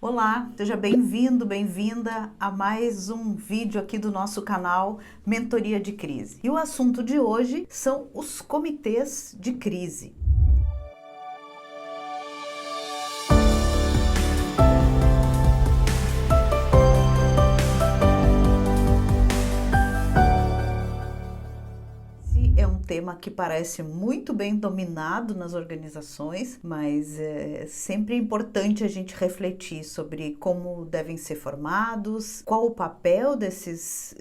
Olá, seja bem-vindo, bem-vinda a mais um vídeo aqui do nosso canal Mentoria de Crise. E o assunto de hoje são os comitês de crise. É um tema que parece muito bem dominado nas organizações, mas é sempre importante a gente refletir sobre como devem ser formados, qual o papel desses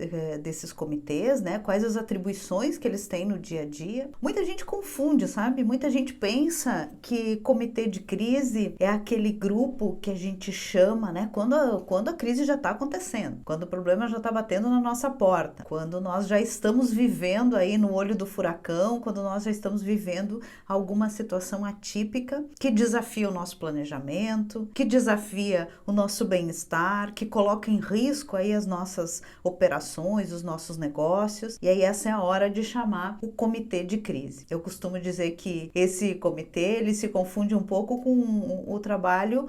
comitês, né? Quais as atribuições que eles têm no dia a dia. Muita gente confunde, sabe? Muita gente pensa que comitê de crise é aquele grupo que a gente chama, né? Quando a crise já está acontecendo, quando o problema já está batendo na nossa porta, quando nós já estamos vivendo aí no olho do furacão, quando nós já estamos vivendo alguma situação atípica que desafia o nosso planejamento, que desafia o nosso bem-estar, que coloca em risco aí as nossas operações, os nossos negócios. E aí essa é a hora de chamar o comitê de crise. Eu costumo dizer que esse comitê, ele se confunde um pouco com o trabalho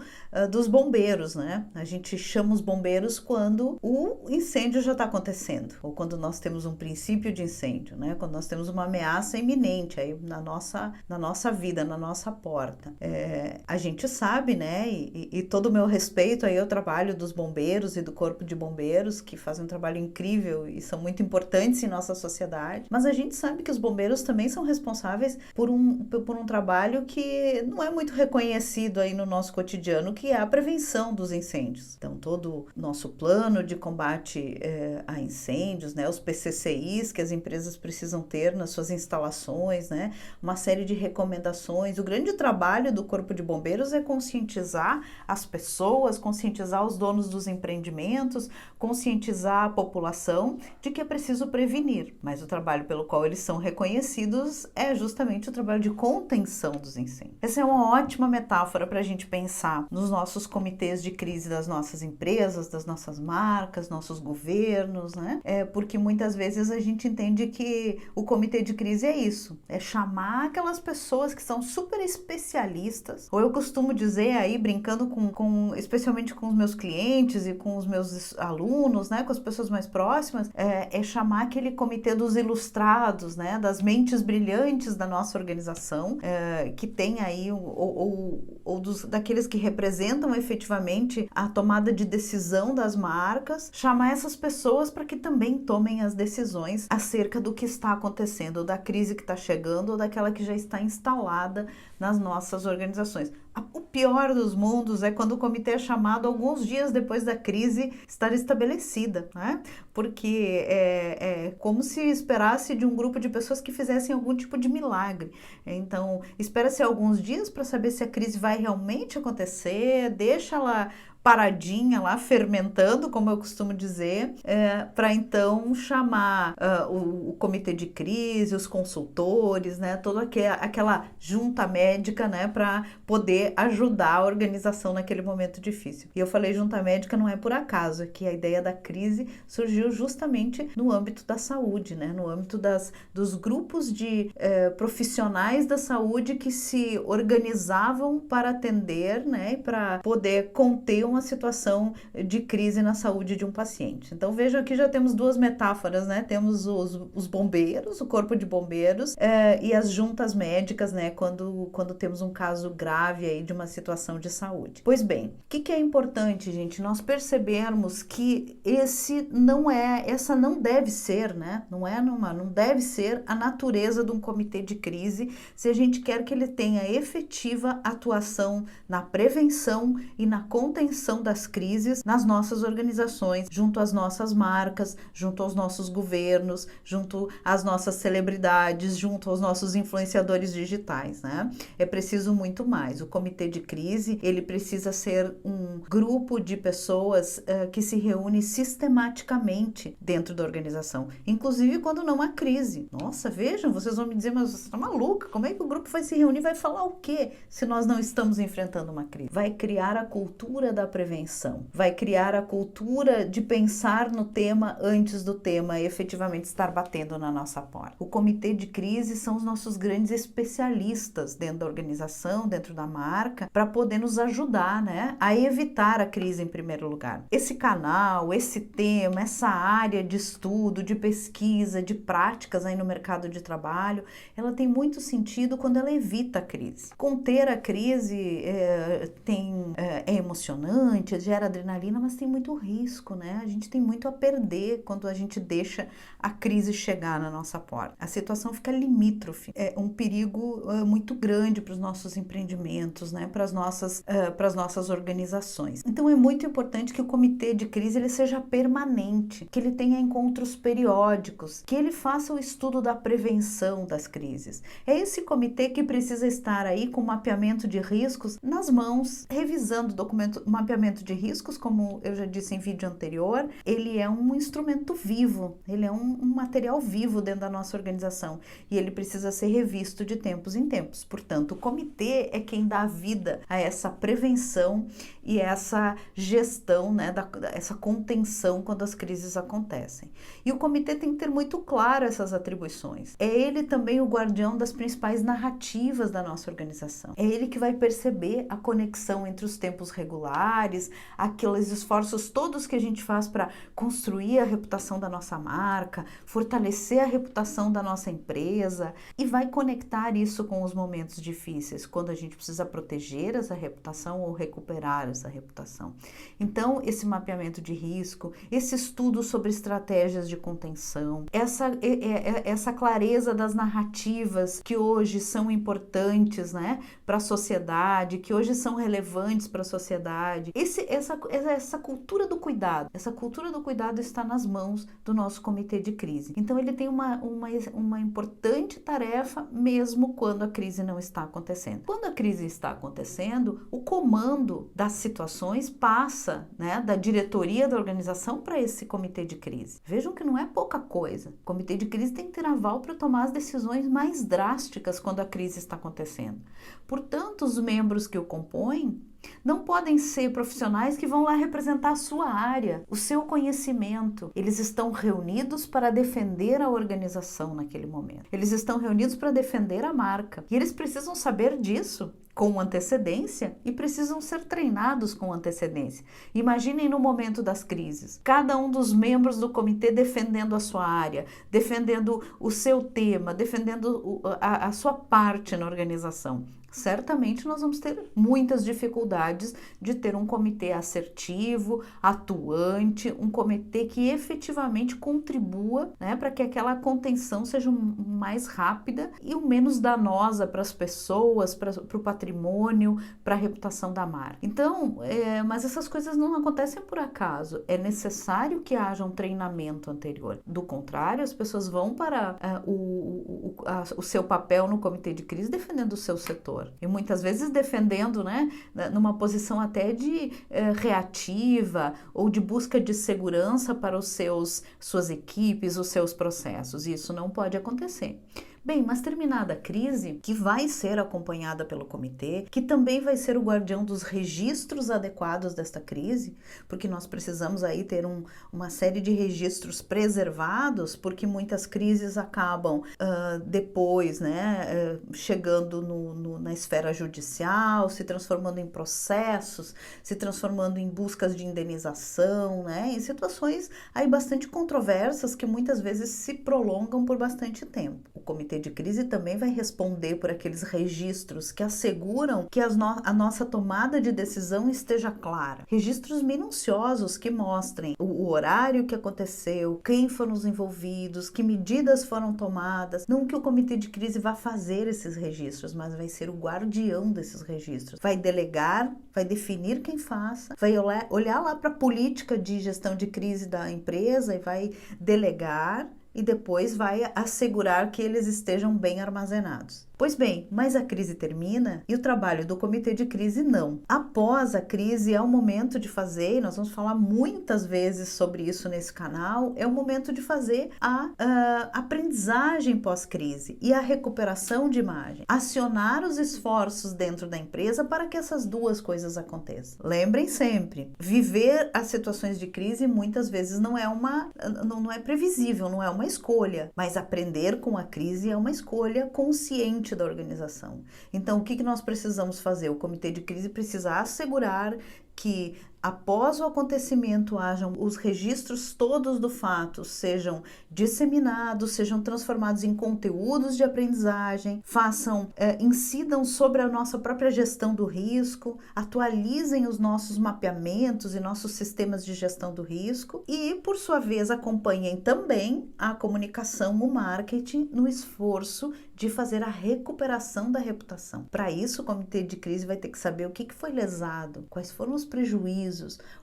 dos bombeiros, né? A gente chama os bombeiros quando o incêndio já está acontecendo, ou quando nós temos um princípio de incêndio, né? Quando nós temos uma ameaça iminente aí na nossa vida, na nossa porta. A gente sabe, né? E todo o meu respeito aí ao trabalho dos bombeiros e do corpo de bombeiros, que fazem um trabalho incrível e são muito importantes em nossa sociedade, mas a gente sabe que os bombeiros também são responsáveis por um trabalho que não é muito reconhecido aí no nosso cotidiano, que é a prevenção dos incêndios. Então, todo o nosso plano de combate a incêndios, né? Os PCCIs que as empresas precisam ter nas suas instalações, né? Uma série de recomendações. O grande trabalho do Corpo de Bombeiros é conscientizar as pessoas, conscientizar os donos dos empreendimentos, conscientizar a população de que é preciso prevenir. Mas o trabalho pelo qual eles são reconhecidos é justamente o trabalho de contenção dos incêndios. Essa é uma ótima metáfora para a gente pensar nos nossos comitês de crise das nossas empresas, das nossas marcas, nossos governos, né? Porque muitas vezes a gente entende que o comitê de crise é isso, é chamar aquelas pessoas que são super especialistas, ou eu costumo dizer aí, brincando especialmente com os meus clientes e com os meus alunos, né, com as pessoas mais próximas, é chamar aquele comitê dos ilustrados, né, das mentes brilhantes da nossa organização, que tem aí, daqueles que representam efetivamente a tomada de decisão das marcas, chamar essas pessoas para que também tomem as decisões acerca do que está acontecendo, ou da crise que está chegando, ou daquela que já está instalada nas nossas organizações. O pior dos mundos é quando o comitê é chamado alguns dias depois da crise estar estabelecida, né? Porque é como se esperasse de um grupo de pessoas que fizessem algum tipo de milagre. Então, espera-se alguns dias para saber se a crise vai realmente acontecer, deixa ela paradinha lá, fermentando, como eu costumo dizer, para então chamar o comitê de crise, os consultores, né, toda aquela junta médica, né, para poder ajudar a organização naquele momento difícil. E eu falei junta médica não é por acaso, é que a ideia da crise surgiu justamente no âmbito da saúde, né, no âmbito dos grupos de profissionais da saúde que se organizavam para atender, né, para poder conter uma situação de crise na saúde de um paciente. Então vejam, aqui já temos duas metáforas, né? Temos os bombeiros, o corpo de bombeiros e as juntas médicas, né? Quando temos um caso grave aí de uma situação de saúde. Pois bem, o que é importante, gente? Nós percebermos que essa não deve ser, né? Não deve ser a natureza de um comitê de crise se a gente quer que ele tenha efetiva atuação na prevenção e na contenção das crises nas nossas organizações, junto às nossas marcas, junto aos nossos governos, junto às nossas celebridades, junto aos nossos influenciadores digitais, né? É preciso muito mais. O comitê de crise, ele precisa ser um grupo de pessoas que se reúne sistematicamente dentro da organização, inclusive quando não há crise. Nossa, vejam, vocês vão me dizer, mas você está maluca, como é que o grupo vai se reunir, vai falar o quê se nós não estamos enfrentando uma crise? Vai criar a cultura da prevenção, vai criar a cultura de pensar no tema antes do tema efetivamente estar batendo na nossa porta. O comitê de crise são os nossos grandes especialistas dentro da organização, dentro da marca, para poder nos ajudar, né, a evitar a crise em primeiro lugar. Esse canal, esse tema, essa área de estudo, de pesquisa, de práticas aí no mercado de trabalho, ela tem muito sentido quando ela evita a crise. Conter a crise é emocionante, gera adrenalina, mas tem muito risco, né? A gente tem muito a perder quando a gente deixa a crise chegar na nossa porta. A situação fica limítrofe, é um perigo muito grande para os nossos empreendimentos, né? Para as nossas organizações. Então é muito importante que o comitê de crise ele seja permanente, que ele tenha encontros periódicos, que ele faça o estudo da prevenção das crises. É esse comitê que precisa estar aí com o mapeamento de riscos nas mãos, revisando o mapeamento de riscos, como eu já disse em vídeo anterior, ele é um instrumento vivo, ele é um material vivo dentro da nossa organização e ele precisa ser revisto de tempos em tempos. Portanto, o comitê é quem dá vida a essa prevenção e essa gestão, né, essa contenção quando as crises acontecem. E o comitê tem que ter muito claro essas atribuições. É ele também o guardião das principais narrativas da nossa organização. É ele que vai perceber a conexão entre os tempos regulares, aqueles esforços todos que a gente faz para construir a reputação da nossa marca, fortalecer a reputação da nossa empresa e vai conectar isso com os momentos difíceis, quando a gente precisa proteger essa reputação ou recuperar essa reputação. Então, esse mapeamento de risco, esse estudo sobre estratégias de contenção, essa clareza das narrativas que hoje são importantes, né, para a sociedade, que hoje são relevantes para a sociedade, essa cultura do cuidado, está nas mãos do nosso comitê de crise. Então, ele tem uma importante tarefa mesmo quando a crise não está acontecendo. Quando a crise está acontecendo, o comando das situações passa, né, da diretoria da organização para esse comitê de crise. Vejam que não é pouca coisa. O comitê de crise tem que ter aval para tomar as decisões mais drásticas quando a crise está acontecendo. Portanto, os membros que o compõem não podem ser profissionais que vão lá representar a sua área, o seu conhecimento. Eles estão reunidos para defender a organização naquele momento. Eles estão reunidos para defender a marca. E eles precisam saber disso com antecedência e precisam ser treinados com antecedência. Imaginem no momento das crises, cada um dos membros do comitê defendendo a sua área, defendendo o seu tema, defendendo a sua parte na organização. Certamente nós vamos ter muitas dificuldades de ter um comitê assertivo, atuante, um comitê que efetivamente contribua, né, para que aquela contenção seja mais rápida e o menos danosa para as pessoas, para o patrimônio, para a reputação da marca. Então, mas essas coisas não acontecem por acaso. É necessário que haja um treinamento anterior. Do contrário, as pessoas vão para o seu papel no comitê de crise defendendo o seu setor. E muitas vezes defendendo, né, numa posição até de reativa ou de busca de segurança para suas equipes, os seus processos. E isso não pode acontecer. Bem, mas terminada a crise, que vai ser acompanhada pelo comitê, que também vai ser o guardião dos registros adequados desta crise, porque nós precisamos aí ter uma série de registros preservados, porque muitas crises acabam depois, né, chegando na esfera judicial, se transformando em processos, se transformando em buscas de indenização, né, em situações aí bastante controversas que muitas vezes se prolongam por bastante tempo. O comitê de crise também vai responder por aqueles registros que asseguram que a nossa tomada de decisão esteja clara. Registros minuciosos que mostrem o horário que aconteceu, quem foram os envolvidos, que medidas foram tomadas. Não que o comitê de crise vá fazer esses registros, mas vai ser o guardião desses registros. Vai delegar, vai definir quem faça, vai olhar lá para a política de gestão de crise da empresa e vai delegar e depois vai assegurar que eles estejam bem armazenados. Pois bem, mas a crise termina e o trabalho do comitê de crise não. Após a crise é o momento de fazer, e nós vamos falar muitas vezes sobre isso nesse canal, é o momento de fazer a aprendizagem pós-crise e a recuperação de imagem. Acionar os esforços dentro da empresa para que essas duas coisas aconteçam. Lembrem sempre, viver as situações de crise muitas vezes não é previsível, não é uma escolha, mas aprender com a crise é uma escolha consciente da organização. Então, o que nós precisamos fazer? O comitê de crise precisa assegurar que após o acontecimento hajam os registros todos do fato, sejam disseminados, sejam transformados em conteúdos de aprendizagem, incidam sobre a nossa própria gestão do risco, atualizem os nossos mapeamentos e nossos sistemas de gestão do risco e, por sua vez, acompanhem também a comunicação, o marketing, no esforço de fazer a recuperação da reputação. Para isso, o comitê de crise vai ter que saber o que foi lesado, quais foram os prejuízos,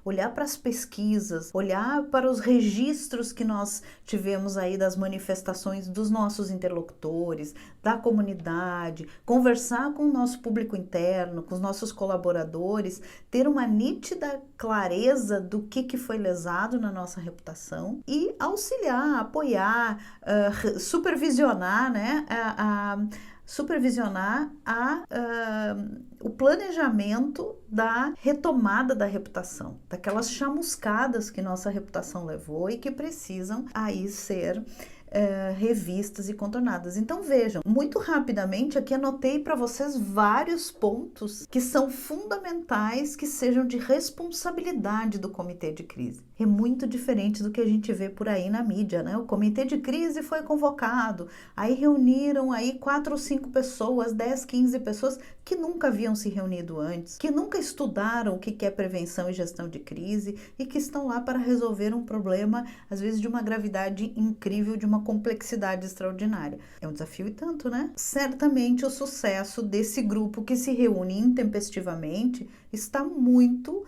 olhar para as pesquisas, olhar para os registros que nós tivemos aí das manifestações dos nossos interlocutores, da comunidade, conversar com o nosso público interno, com os nossos colaboradores, ter uma nítida clareza do que foi lesado na nossa reputação e auxiliar, apoiar, supervisionar, né, o planejamento da retomada da reputação, daquelas chamuscadas que nossa reputação levou e que precisam aí ser revistas e contornadas. Então vejam, muito rapidamente aqui anotei para vocês vários pontos que são fundamentais que sejam de responsabilidade do comitê de crise. É muito diferente do que a gente vê por aí na mídia, né? O comitê de crise foi convocado, aí reuniram aí 4 ou 5 pessoas, 10, 15 pessoas que nunca haviam se reunido antes, que nunca estudaram o que é prevenção e gestão de crise e que estão lá para resolver um problema, às vezes de uma gravidade incrível, de uma complexidade extraordinária. É um desafio e tanto, né? Certamente o sucesso desse grupo que se reúne intempestivamente está muito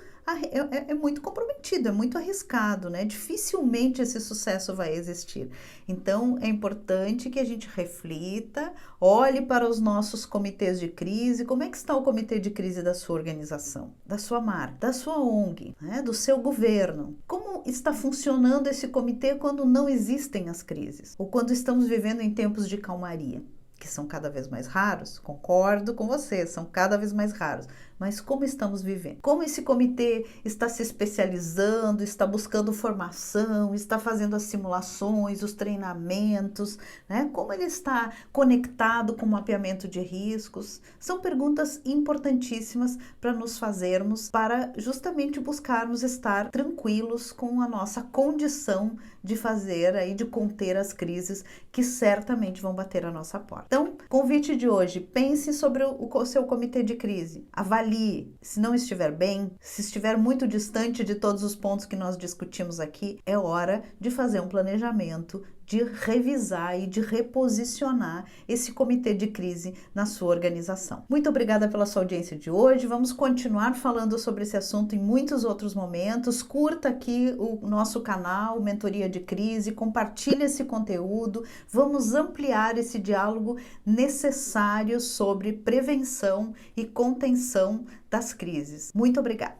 comprometido, é muito arriscado, né? Dificilmente esse sucesso vai existir. Então, é importante que a gente reflita, olhe para os nossos comitês de crise, como é que está o comitê de crise da sua organização, da sua marca, da sua ONG, né? Do seu governo. Como está funcionando esse comitê quando não existem as crises? Ou quando estamos vivendo em tempos de calmaria? Que são cada vez mais raros, concordo com você, são cada vez mais raros. Mas como estamos vivendo? Como esse comitê está se especializando, está buscando formação, está fazendo as simulações, os treinamentos, né? Como ele está conectado com o mapeamento de riscos? São perguntas importantíssimas para nos fazermos, para justamente buscarmos estar tranquilos com a nossa condição de fazer aí, de conter as crises que certamente vão bater à nossa porta. Então, convite de hoje, pense sobre o seu comitê de crise, avalie se não estiver bem, se estiver muito distante de todos os pontos que nós discutimos aqui, é hora de fazer um planejamento, de revisar e de reposicionar esse comitê de crise na sua organização. Muito obrigada pela sua audiência de hoje. Vamos continuar falando sobre esse assunto em muitos outros momentos. Curta aqui o nosso canal Mentoria de Crise, compartilhe esse conteúdo. Vamos ampliar esse diálogo necessário sobre prevenção e contenção das crises. Muito obrigada.